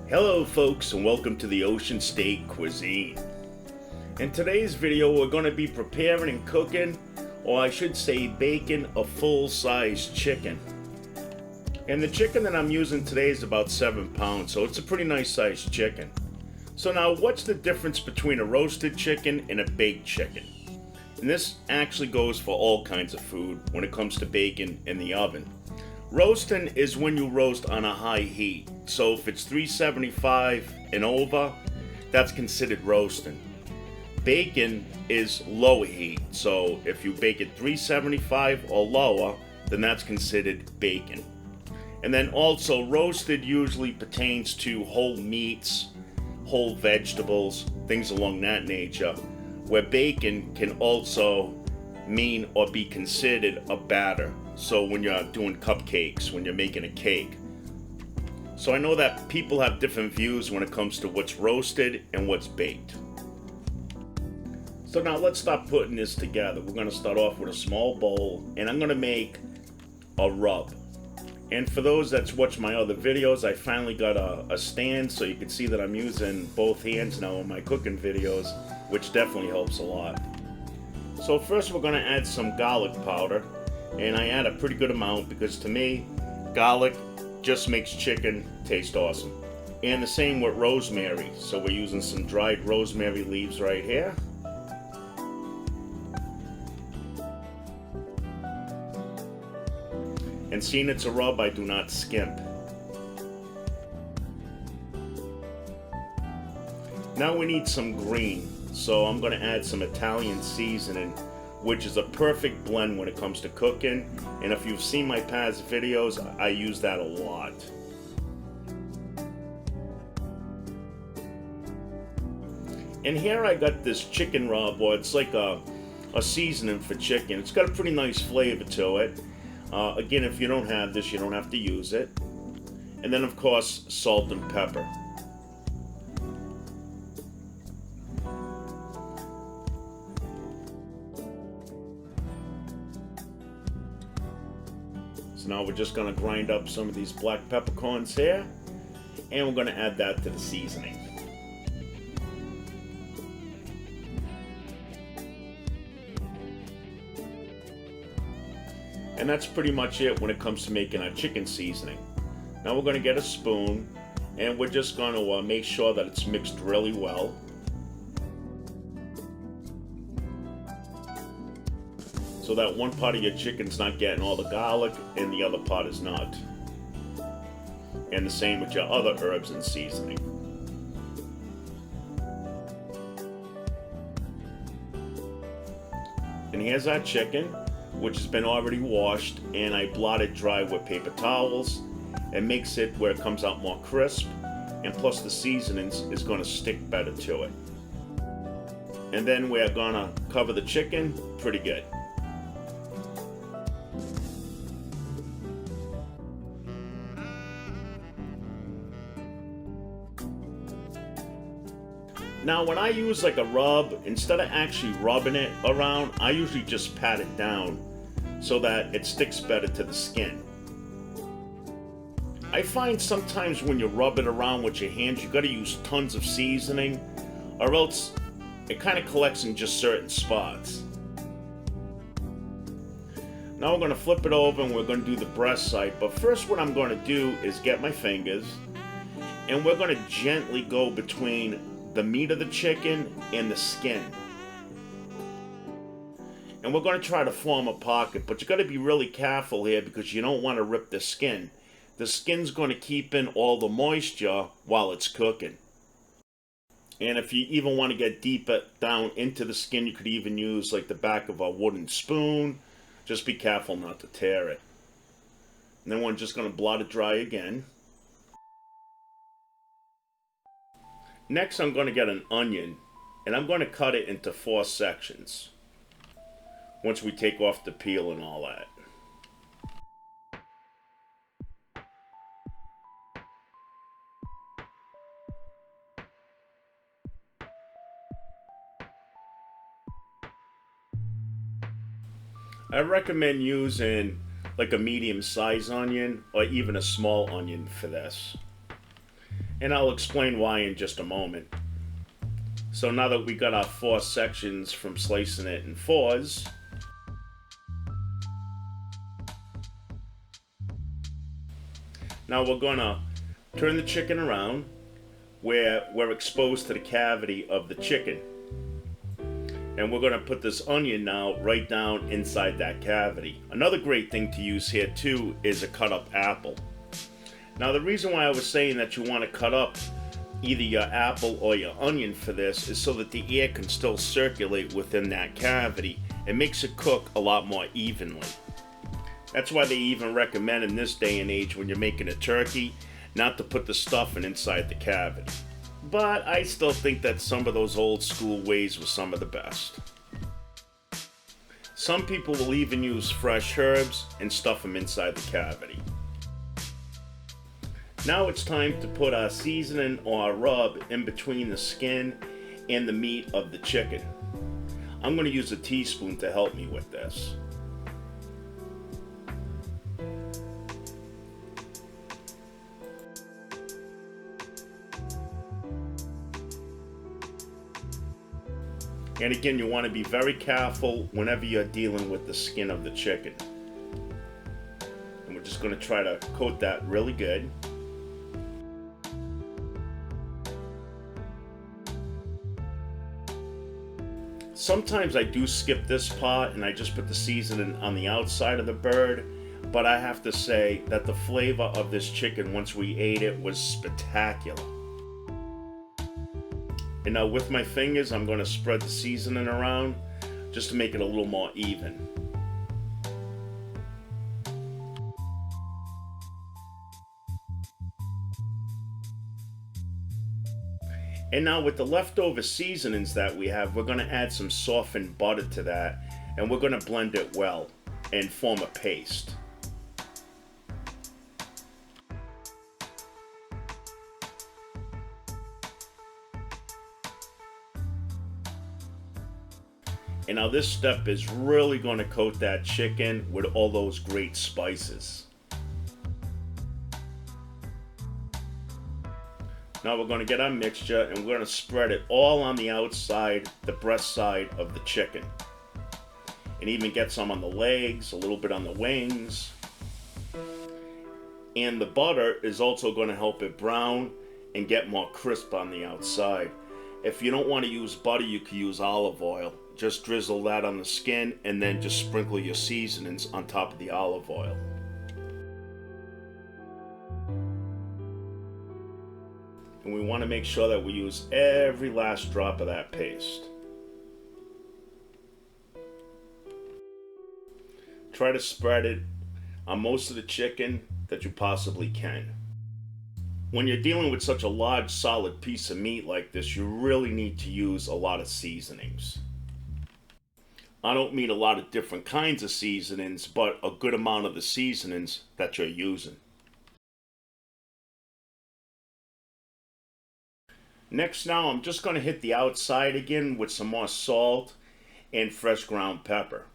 Hello folks and welcome to the Ocean State Cuisine. In today's video we're going to be preparing and cooking, or I should say baking, a full-size chicken. And the chicken that I'm using today is about 7 pounds, so it's a pretty nice sized chicken. So now what's the difference between a roasted chicken and a baked chicken? And this actually goes for all kinds of food when it comes to baking in the oven. Roasting is when you roast on a high heat. So if it's 375 and over, that's considered roasting. Baking is low heat. So if you bake it 375 or lower, then that's considered baking. And then also roasted usually pertains to whole meats, whole vegetables, things along that nature, where baking can also mean or be considered a batter. So when you're doing cupcakes, when you're making a cake. So I know that people have different views when it comes to what's roasted and what's baked. So now let's start putting this together. We're going to start off with a small bowl, and I'm going to make a rub. And for those that's watched my other videos, I finally got a stand so you can see that I'm using both hands now in my cooking videos, which definitely helps a lot. So first we're going to add some garlic powder, and I add a pretty good amount because to me, garlic just makes chicken taste awesome. And the same with rosemary. So we're using some dried rosemary leaves right here. And seeing it's a rub, I do not skimp. Now we need some green. So I'm going to add some Italian seasoning, which is a perfect blend when it comes to cooking. And if you've seen my past videos, I use that a lot. And here I got this chicken rub, or it's like a seasoning for chicken. It's got a pretty nice flavor to it. Again, if you don't have this, you don't have to use it. And then of course, salt and pepper. So now we're just going to grind up some of these black peppercorns here, and we're going to add that to the seasoning. And that's pretty much it when it comes to making our chicken seasoning. Now we're going to get a spoon, and we're just going to make sure that it's mixed really well. So that one part of your chicken's not getting all the garlic and the other part is not. And the same with your other herbs and seasoning. And here's our chicken, which has been already washed, and I blot it dry with paper towels. It makes it where it comes out more crisp, and plus the seasonings is going to stick better to it. And then we're going to cover the chicken pretty good. Now when I use like a rub, instead of actually rubbing it around, I usually just pat it down so that it sticks better to the skin. I find sometimes when you rub it around with your hands, you gotta use tons of seasoning, or else it kind of collects in just certain spots. Now we're gonna flip it over and we're gonna do the breast side, but first what I'm gonna do is get my fingers, and we're gonna gently go between the meat of the chicken and the skin. And we're going to try to form a pocket, but you got to be really careful here because you don't want to rip the skin. The skin's going to keep in all the moisture while it's cooking. And if you even want to get deeper down into the skin, you could even use like the back of a wooden spoon. Just be careful not to tear it. And then we're just going to blot it dry again. Next, I'm going to get an onion, and I'm going to cut it into 4 sections once we take off the peel and all that. I recommend using like a medium-sized onion or even a small onion for this. And I'll explain why in just a moment. So now that we got our 4 sections from slicing it in 4s, now we're gonna turn the chicken around where we're exposed to the cavity of the chicken. And we're gonna put this onion now right down inside that cavity. Another great thing to use here too is a cut up apple. Now the reason why I was saying that you wanna cut up either your apple or your onion for this is so that the air can still circulate within that cavity. It makes it cook a lot more evenly. That's why they even recommend in this day and age when you're making a turkey not to put the stuffing inside the cavity. But I still think that some of those old school ways were some of the best. Some people will even use fresh herbs and stuff them inside the cavity. Now it's time to put our seasoning or our rub in between the skin and the meat of the chicken. I'm going to use a teaspoon to help me with this. And again, you want to be very careful whenever you're dealing with the skin of the chicken. And we're just going to try to coat that really good. Sometimes I do skip this part and I just put the seasoning on the outside of the bird, but I have to say that the flavor of this chicken once we ate it was spectacular. And now with my fingers, I'm going to spread the seasoning around just to make it a little more even. And now with the leftover seasonings that we have, we're going to add some softened butter to that, and we're going to blend it well and form a paste. And now this step is really going to coat that chicken with all those great spices. Now we're going to get our mixture and we're going to spread it all on the outside, the breast side of the chicken. And even get some on the legs, a little bit on the wings. And the butter is also going to help it brown and get more crisp on the outside. If you don't want to use butter, you can use olive oil. Just drizzle that on the skin and then just sprinkle your seasonings on top of the olive oil. And we want to make sure that we use every last drop of that paste. Try to spread it on most of the chicken that you possibly can. When you're dealing with such a large solid piece of meat like this, you really need to use a lot of seasonings. I don't mean a lot of different kinds of seasonings, but a good amount of the seasonings that you're using. Next now, I'm just going to hit the outside again with some more salt and fresh ground pepper.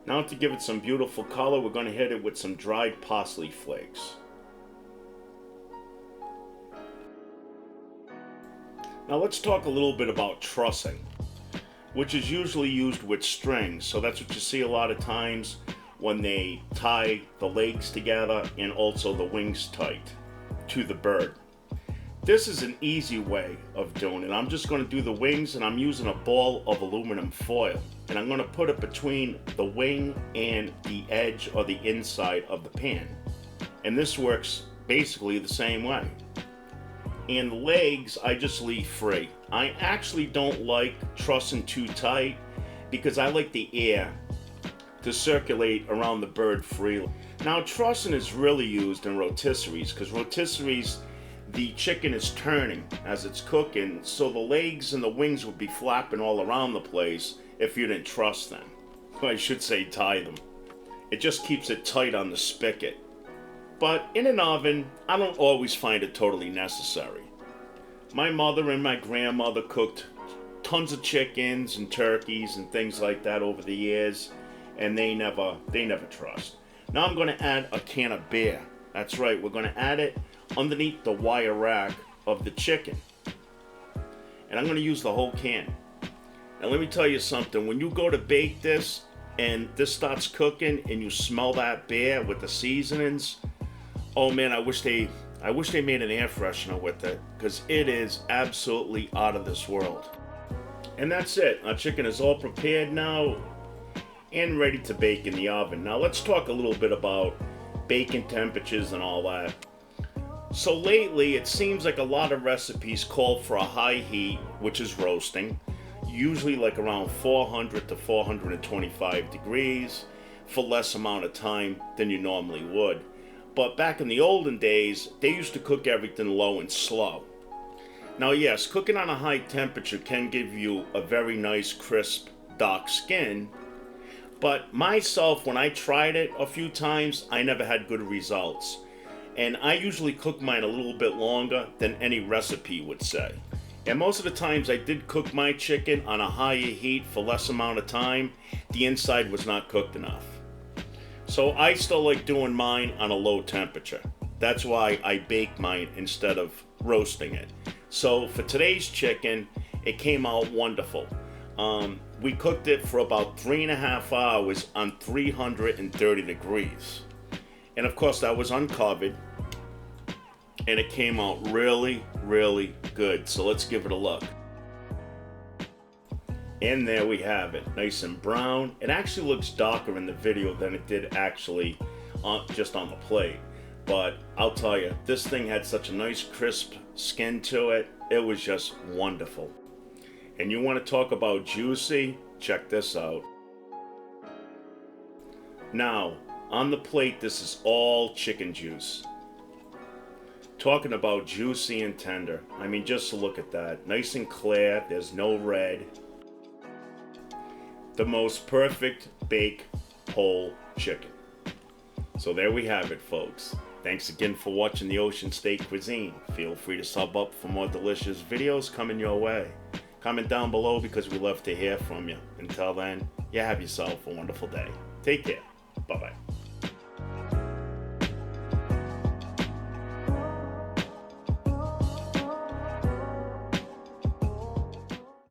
Now to give it some beautiful color, we're going to hit it with some dried parsley flakes. Now let's talk a little bit about trussing, which is usually used with strings. So that's what you see a lot of times when they tie the legs together and also the wings tight to the bird. This is an easy way of doing it. I'm just going to do the wings, and I'm using a ball of aluminum foil. And I'm going to put it between the wing and the edge or the inside of the pan. And this works basically the same way. And the legs, I just leave free. I actually don't like trussing too tight because I like the air to circulate around the bird freely. Now, trussing is really used in rotisseries because rotisseries, the chicken is turning as it's cooking, so the legs and the wings would be flapping all around the place if you didn't truss them. I should say tie them. It just keeps it tight on the spigot. But in an oven, I don't always find it totally necessary. My mother and my grandmother cooked tons of chickens and turkeys and things like that over the years, and they never trust. Now I'm going to add a can of beer. That's right, we're going to add it underneath the wire rack of the chicken. And I'm going to use the whole can. Now let me tell you something, when you go to bake this and this starts cooking and you smell that beer with the seasonings, oh man, I wish they made an air freshener with it, because it is absolutely out of this world. And that's it. Our chicken is all prepared now and ready to bake in the oven. Now let's talk a little bit about baking temperatures and all that. So lately it seems like a lot of recipes call for a high heat, which is roasting, usually like around 400 to 425 degrees for less amount of time than you normally would. But back in the olden days, they used to cook everything low and slow. Now yes, cooking on a high temperature can give you a very nice crisp dark skin, but myself, when I tried it a few times, I never had good results. And I usually cook mine a little bit longer than any recipe would say. And most of the times I did cook my chicken on a higher heat for less amount of time, the inside was not cooked enough. So I still like doing mine on a low temperature. That's why I bake mine instead of roasting it. So for today's chicken, it came out wonderful. We cooked it for about 3.5 hours on 330 degrees. And of course that was uncovered. And it came out really, really good. So let's give it a look. And there we have it, nice and brown. It actually looks darker in the video than it did actually just on the plate. But I'll tell you, this thing had such a nice crisp skin to it. It was just wonderful. And you want to talk about juicy? Check this out. Now, on the plate, this is all chicken juice. Talking about juicy and tender. I mean, just look at that. Nice and clear, there's no red. The most perfect baked whole chicken. So there we have it, folks. Thanks again for watching the Ocean State Cuisine. Feel free to sub up for more delicious videos coming your way. Comment down below because we love to hear from you. Until then, you have yourself a wonderful day. Take care. Bye-bye.